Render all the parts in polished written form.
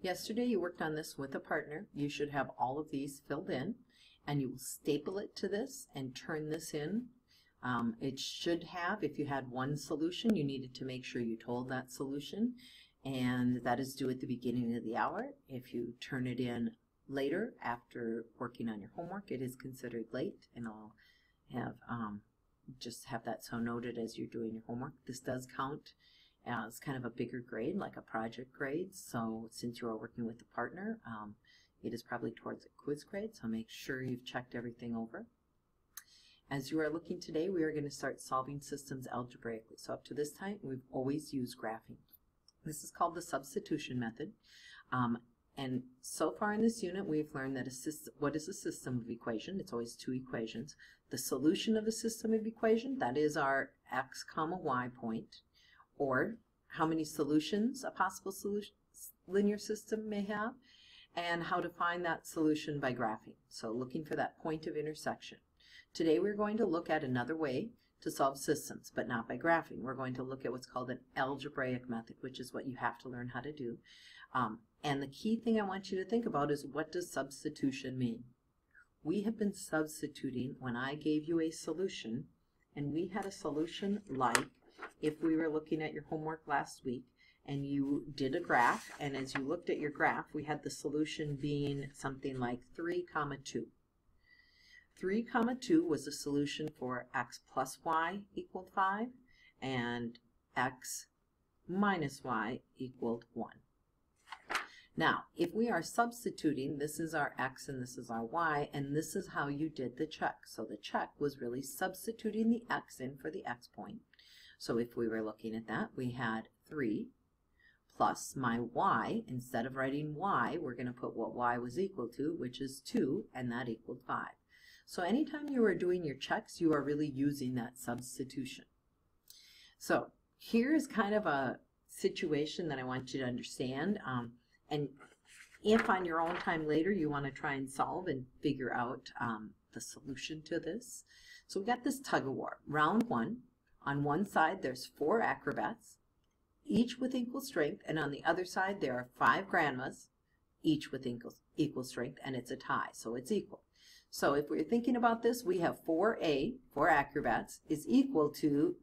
Yesterday you worked on this with a partner. You should have all of these filled in, and you will staple it to this and turn this in. It should have, if you had one solution, you needed to make sure you told that solution, and that is due at the beginning of the hour. If you turn it in later after working on your homework, it is considered late, and I'll have just have that so noted as you're doing your homework. This does count as kind of a bigger grade, like a project grade, so since you are working with a partner, it is probably towards a quiz grade, so make sure you've checked everything over. As you are looking today, we are going to start solving systems algebraically. So up to this time, we've always used graphing. This is called the substitution method. And so far in this unit, we've learned that what is a system of equation? It's always two equations. The solution of a system of equation, that is our x comma y point, or how many solutions a possible linear system may have, and how to find that solution by graphing. So looking for that point of intersection. Today we're going to look at another way to solve systems, but not by graphing. We're going to look at what's called an algebraic method, which is what you have to learn how to do. And the key thing I want you to think about is, what does substitution mean? We have been substituting when I gave you a solution, and we had a solution like if we were looking at your homework last week and you did a graph, and as you looked at your graph, we had the solution being something like 3, 2. 3, 2 was a solution for x plus y equaled 5 and x minus y equaled 1. Now, if we are substituting, this is our x and this is our y, and this is how you did the check. So the check was really substituting the x in for the x point. So if we were looking at that, we had 3 plus my y. Instead of writing y, we're going to put what y was equal to, which is 2, and that equaled 5. So anytime you are doing your checks, you are really using that substitution. So here is kind of a situation that I want you to understand. And if on your own time later you want to try and solve and figure out the solution to this. So we got this tug of war. Round 1. On one side there's 4 acrobats, each with equal strength, and on the other side there are 5 grandmas, each with equal strength, and it's a tie, so it's equal. So if we're thinking about this, we have 4A, 4 acrobats, is equal to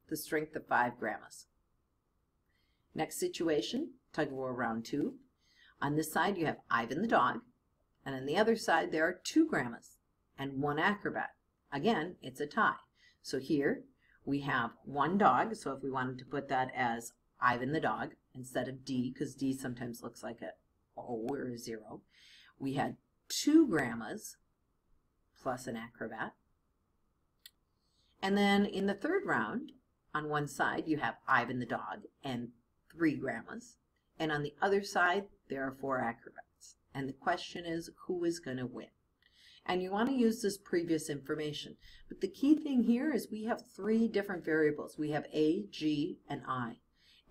the strength of 5 grandmas. Next situation, tug of war round 2. On this side you have Ivan the dog, and on the other side there are 2 grandmas and 1 acrobat. Again, it's a tie. So here we have 1 dog, so if we wanted to put that as Ivan the dog instead of D, because D sometimes looks like a O or a 0, we had 2 grandmas plus an acrobat. And then in the third round, on one side you have Ivan the dog and 3 grandmas, and on the other side there are 4 acrobats. And the question is, who is going to win? And you want to use this previous information. But the key thing here is we have 3 different variables. We have A, G, and I.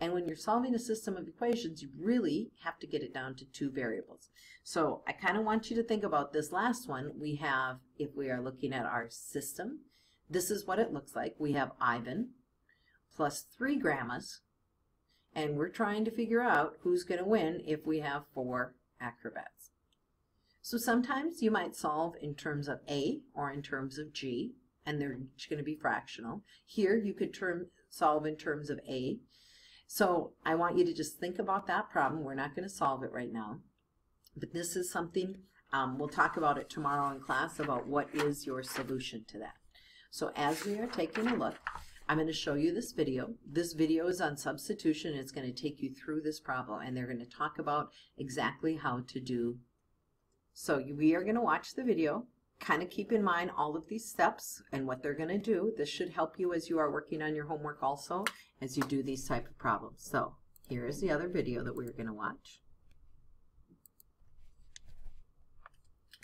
And when you're solving a system of equations, you really have to get it down to 2 variables. So I kind of want you to think about this last one. We have, if we are looking at our system, this is what it looks like. We have Ivan plus 3 grandmas, and we're trying to figure out who's going to win if we have 4 acrobats. So sometimes you might solve in terms of A or in terms of G, and they're each going to be fractional. Here you could solve in terms of A. So I want you to just think about that problem. We're not going to solve it right now, but this is something, we'll talk about it tomorrow in class about what is your solution to that. So as we are taking a look, I'm going to show you this video. This video is on substitution. It's going to take you through this problem, and they're going to talk about exactly how to do. So we are going to watch the video. Kind of keep in mind all of these steps and what they're going to do. This should help you as you are working on your homework also as you do these type of problems. So here is the other video that we're going to watch.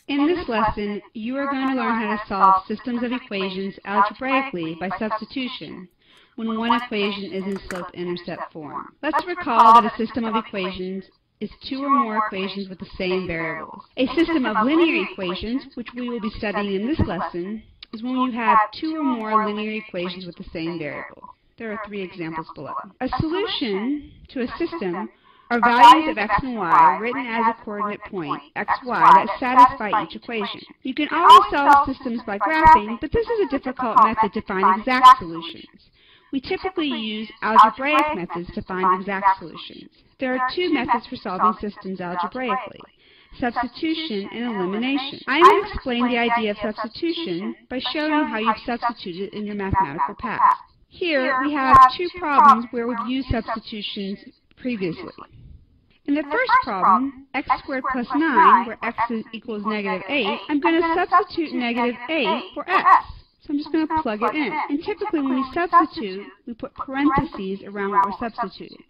In this lesson, you are going to learn how to solve systems of equations algebraically by substitution when one equation is in slope-intercept form. Let's recall that a system of equations is 2 or more equations with the same variables. A system of linear equations, which we will be studying in this lesson, is when you have 2 or more linear equations with the same variable. There are 3 examples below. A solution to a system are values of x and y written as a coordinate point, x, y, that satisfy each equation. You can always solve systems by graphing, but this is a difficult method to find exact solutions. We typically use algebraic methods to find exact solutions. There are two methods for solving systems algebraically: substitution and elimination. I'm going to explain the idea of substitution by showing how you've substituted in your mathematical past. Here we have two problems where we've used substitutions previously. In the first problem, x squared plus 9, where x equals negative 8, I'm going to substitute negative 8 for x. So I'm just going to plug it in. And typically when we substitute, we put parentheses around what we're substituting.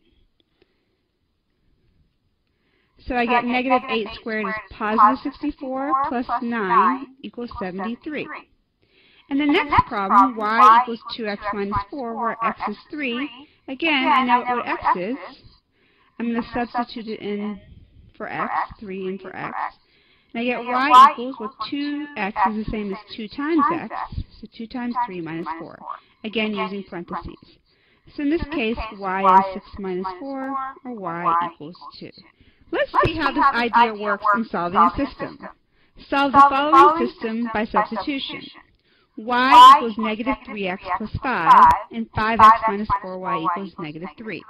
So I get negative 8 squared is positive 64 plus 9 equals 73. And the next problem, y equals 2x minus 4, where x is 3. Again, I know what x is. I'm going to substitute it in for x, 3 in for x. And I get y equals, well, 2x is the same as 2 times x, so 2 times 3 minus 4. Again, using parentheses. So in this case, y is 6 minus 4, or y equals 2. Let's see how this idea works in solving a system. Solve the following system by substitution. Y equals negative 3x plus 5, and 5x minus 4y equals negative 3.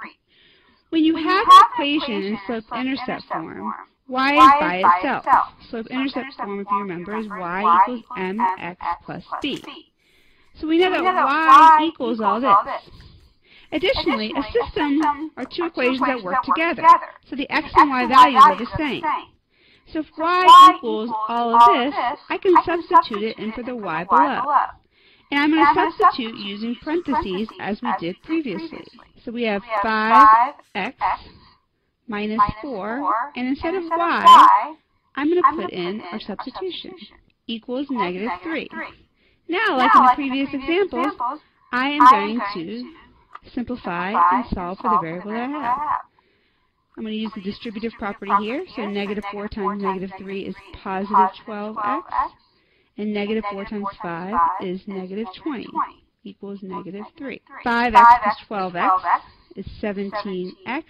When you have the equation in slope-intercept form, y is by itself. Slope-intercept form, if you remember, is y equals mx plus b. So we know that y equals all this. Additionally, a system are two equations that work together, so the x and y values are the same. So if y equals all of this, I can substitute it in for the y below. And I'm going to substitute using parentheses as we did previously. So we have 5x minus 4, and instead of y, I'm going to put in our substitution, equals negative 3. Now, like in the previous examples, I am going to simplify and solve for the variable that I have. I'm going to use the distributive property here, so negative 4 times negative 3 is positive 12x, and negative 4 times 5 is negative 20, equals negative 3. 5x plus 12x is 17x,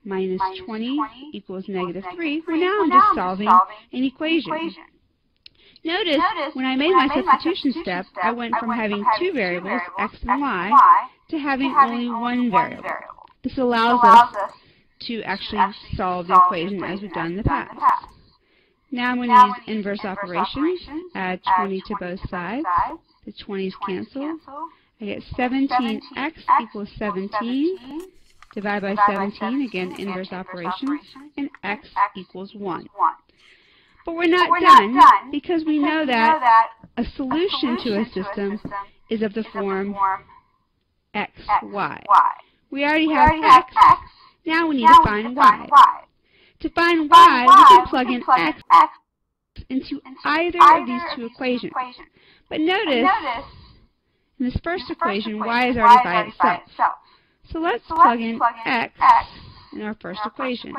minus 20 equals negative 3. Well, now I'm just solving an equation. Notice, when I made my substitution step, I went from having two variables, x and y, to having only one variable. This allows us to actually solve the equation as we've done in the past. Now I'm going to use inverse operations, add 20 to both sides. The 20's cancel. I get 17x equals 17. Divide by 17, again inverse operations, and x equals 1. But we're not done, because we know that a solution to a system is of the form x, y. We already have x, now we need to find y. To find y, we can plug in x into either of these two equations. But notice, in this first equation, y is already by itself. So let's plug in x in our first equation.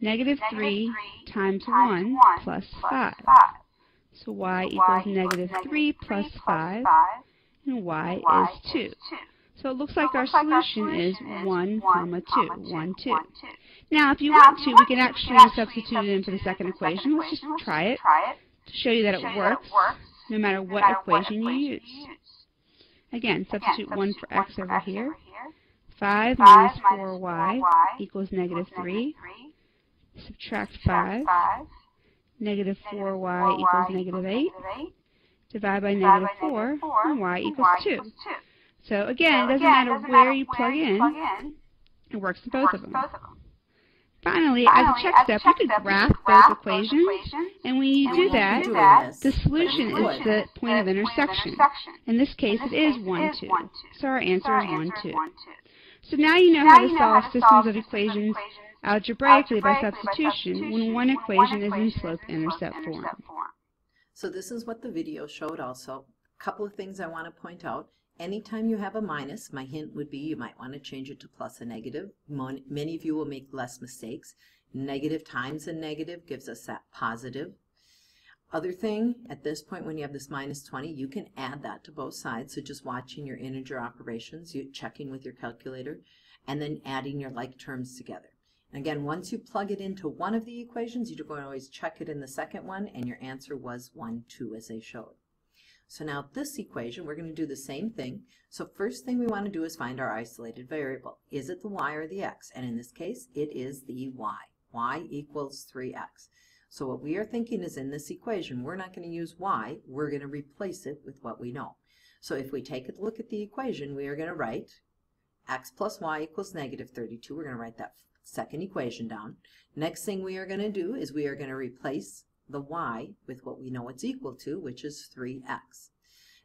Negative 3 times 1 plus 5. So y equals negative 3 plus 5, and y is 2. So it looks like our solution is 1, 2, 1, 2. Now, if you want to, we can actually substitute it in for the second equation. Let's just try it to show you that it works no matter what equation you use. Again, substitute 1 for x over here. 5 minus 4y equals negative 3. Subtract 5. Negative 4y equals negative 8. Divide by negative 4, and y equals 2. So again, it doesn't matter where you plug in, it works in both of them. Finally, as a check step, you could graph both equations, and when you do that, the solution is the point of intersection. In this case, it is 1, 2. So our answer is 1, 2. So now you know how to solve systems of equations algebraically by substitution when one equation is in slope-intercept form. So this is what the video showed also. A couple of things I want to point out. Anytime you have a minus, my hint would be you might want to change it to plus a negative. Many of you will make less mistakes. Negative times a negative gives us that positive. Other thing, at this point when you have this minus 20, you can add that to both sides. So just watching your integer operations, you checking with your calculator, and then adding your like terms together. Again, once you plug it into one of the equations, you're going to always check it in the second one, and your answer was 1, 2, as they showed. So now this equation, we're going to do the same thing. So first thing we want to do is find our isolated variable. Is it the y or the x? And in this case, it is the y. Y equals 3x. So what we are thinking is in this equation, we're not going to use y, we're going to replace it with what we know. So if we take a look at the equation, we are going to write x plus y equals negative 32. We're going to write that second equation down. Next thing we are going to do is we are going to replace the y with what we know it's equal to, which is 3x.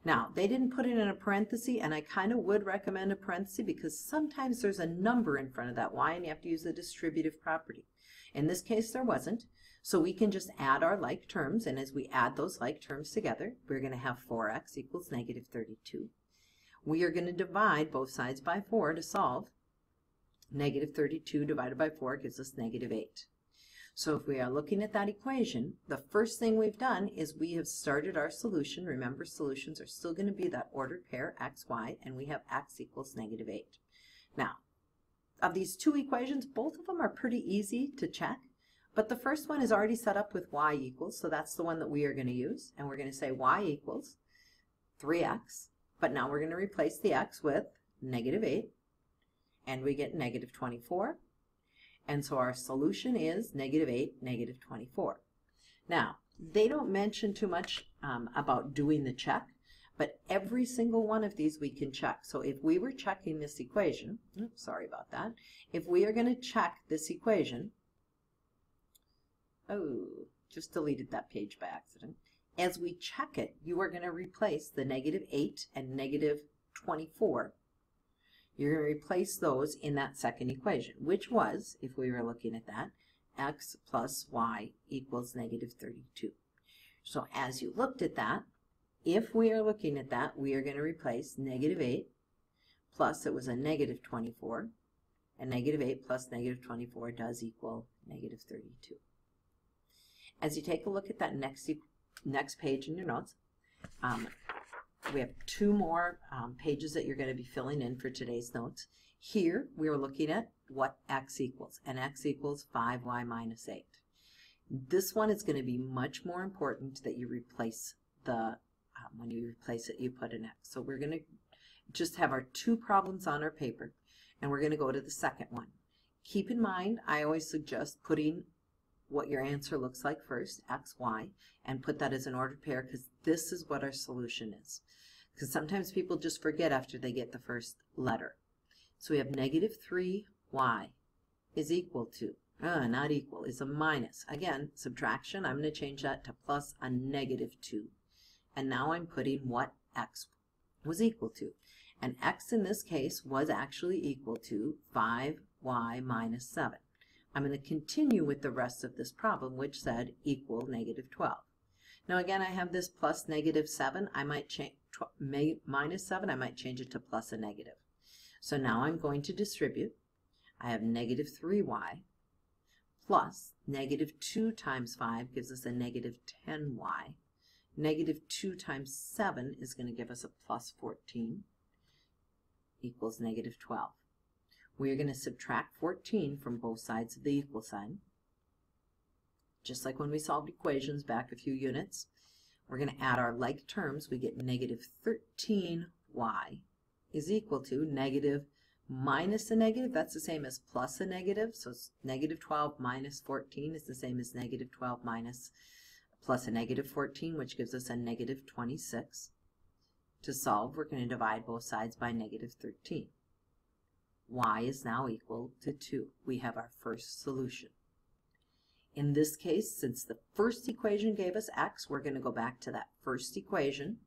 Now, they didn't put it in a parenthesis, and I kind of would recommend a parenthesis because sometimes there's a number in front of that y and you have to use the distributive property. In this case, there wasn't, so we can just add our like terms, and as we add those like terms together, we're going to have 4x equals negative 32. We are going to divide both sides by 4 to solve. Negative 32 divided by 4 gives us negative 8. So if we are looking at that equation, the first thing we've done is we have started our solution. Remember, solutions are still going to be that ordered pair x, y, and we have x equals negative 8. Now, of these two equations, both of them are pretty easy to check, but the first one is already set up with y equals, so that's the one that we are going to use, and we're going to say y equals 3x, but now we're going to replace the x with negative 8, and we get negative 24. And so our solution is negative 8, negative 24. Now, they don't mention too much about doing the check, but every single one of these we can check. So if we were checking this equation, sorry about that, if we are going to check this equation, just deleted that page by accident. As we check it, you are going to replace the negative 8 and negative 24. You're going to replace those in that second equation, which was, if we were looking at that, x plus y equals negative 32. So as you looked at that, if we are looking at that, we are going to replace negative 8 plus it was a negative 24, and negative 8 plus negative 24 does equal negative 32. As you take a look at that next page in your notes, we have two more pages that you're going to be filling in for today's notes. Here we are looking at what x equals, and x equals 5y minus 8. This one is going to be much more important that you replace the, when you replace it, you put an x. So we're going to just have our two problems on our paper, and we're going to go to the second one. Keep in mind, I always suggest putting what your answer looks like first, x, y, and put that as an ordered pair because this is what our solution is. Because sometimes people just forget after they get the first letter. So we have negative 3y is equal to, not equal, is a minus. Again, subtraction, I'm going to change that to plus a negative 2. And now I'm putting what x was equal to. And x in this case was actually equal to 5y minus 7. I'm going to continue with the rest of this problem, which said equal negative 12. Now again, I have this plus negative 7. I might change minus 7. I might change it to plus a negative. So now I'm going to distribute. I have negative 3y plus negative 2 times 5 gives us a negative 10y. Negative 2 times 7 is going to give us a plus 14 equals negative 12. We are going to subtract 14 from both sides of the equal sign. Just like when we solved equations back a few units, we're going to add our like terms. We get negative 13y is equal to negative minus a negative. That's the same as plus a negative. So negative 12 minus 14 is the same as negative 12 minus plus a negative 14, which gives us a negative 26. To solve, we're going to divide both sides by negative 13. Y is now equal to 2. We have our first solution. In this case, since the first equation gave us x, we're going to go back to that first equation,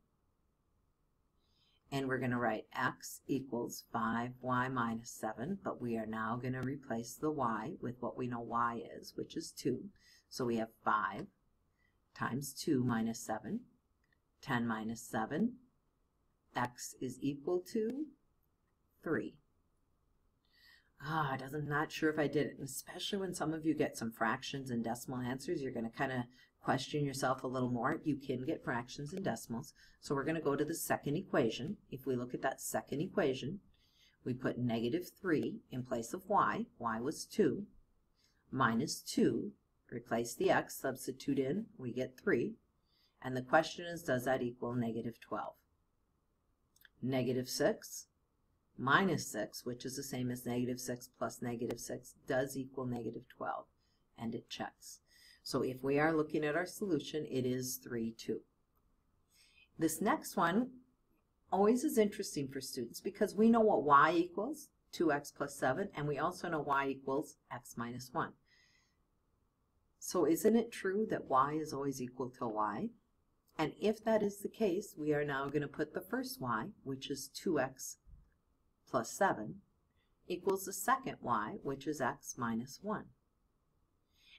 and we're going to write x equals 5y minus 7, but we are now going to replace the y with what we know y is, which is 2. So we have 5 times 2 minus 7, 10 minus 7, x is equal to 3. Not sure if I did it, and especially when some of you get some fractions and decimal answers, you're going to kind of question yourself a little more. You can get fractions and decimals, so we're going to go to the second equation. If we look at that second equation, we put negative 3 in place of y. Y was 2. minus 2, replace the x, substitute in, we get 3. And the question is, does that equal negative 12? Negative 6 minus 6, which is the same as negative 6 plus negative 6, does equal negative 12. And it checks. So if we are looking at our solution, it is 3, 2. This next one always is interesting for students because we know what y equals, 2x plus 7, and we also know y equals x minus 1. So isn't it true that y is always equal to y? And if that is the case, we are now going to put the first y, which is 2x plus 7, equals the second y, which is x minus 1.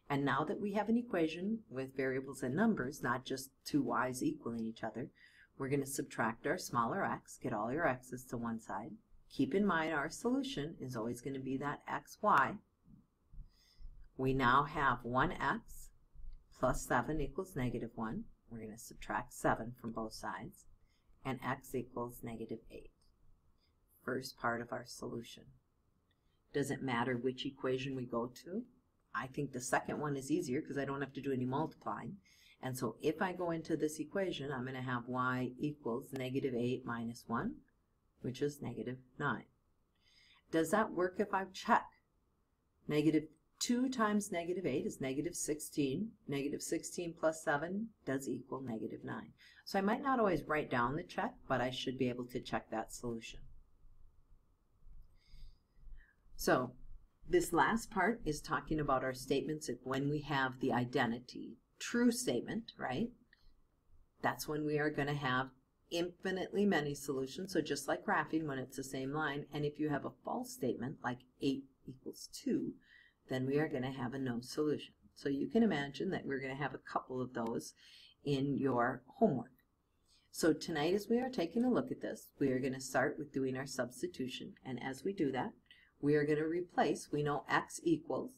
And now that we have an equation with variables and numbers, not just two y's equaling each other, we're going to subtract our smaller x, get all your x's to one side. Keep in mind our solution is always going to be that xy. We now have 1x plus 7 equals negative 1. We're going to subtract 7 from both sides. And x equals negative 8. First part of our solution. Doesn't matter which equation we go to. I think the second one is easier because I don't have to do any multiplying. And so if I go into this equation, I'm going to have y equals negative 8 minus 1, which is negative 9. Does that work if I check? Negative 2 times negative 8 is negative 16. Negative 16 plus 7 does equal negative 9. So I might not always write down the check, but I should be able to check that solution. So this last part is talking about our statements of when we have the identity true statement, right? That's when we are going to have infinitely many solutions. So just like graphing when it's the same line, and if you have a false statement like 8 equals 2, then we are going to have a no solution. So you can imagine that we're going to have a couple of those in your homework. So tonight as we are taking a look at this, we are going to start with doing our substitution. And as we do that, we are going to replace, we know x equals,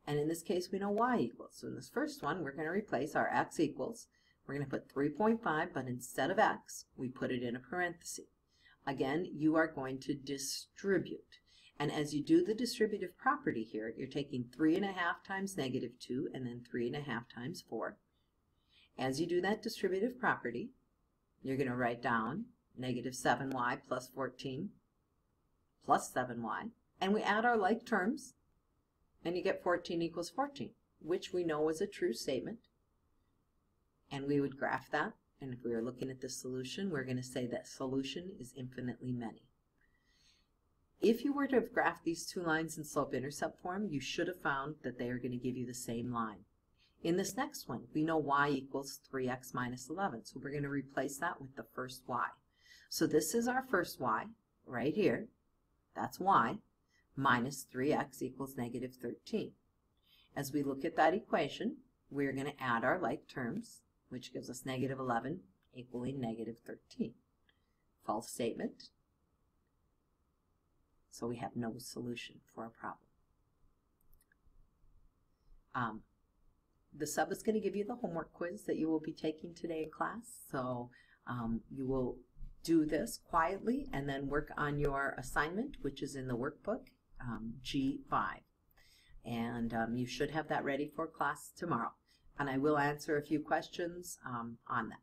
and in this case we know y equals. So in this first one, we're going to replace our x equals. We're going to put 3.5, but instead of x, we put it in a parenthesis. Again, you are going to distribute. And as you do the distributive property here, you're taking 3.5 times negative 2 and then 3.5 times 4. As you do that distributive property, you're going to write down negative 7y plus 14 plus 7y. And we add our like terms, and you get 14 equals 14, which we know is a true statement. And we would graph that. And if we were looking at the solution, we're going to say that solution is infinitely many. If you were to have graphed these two lines in slope-intercept form, you should have found that they are going to give you the same line. In this next one, we know y equals 3x minus 11, so we're going to replace that with the first y. So this is our first y, right here. That's y, minus 3x equals negative 13. As we look at that equation, we're going to add our like terms, which gives us negative 11 equaling negative 13. False statement. So we have no solution for a problem. The sub is going to give you the homework quiz that you will be taking today in class. So you will do this quietly and then work on your assignment, which is in the workbook, G5. And you should have that ready for class tomorrow. And I will answer a few questions on that.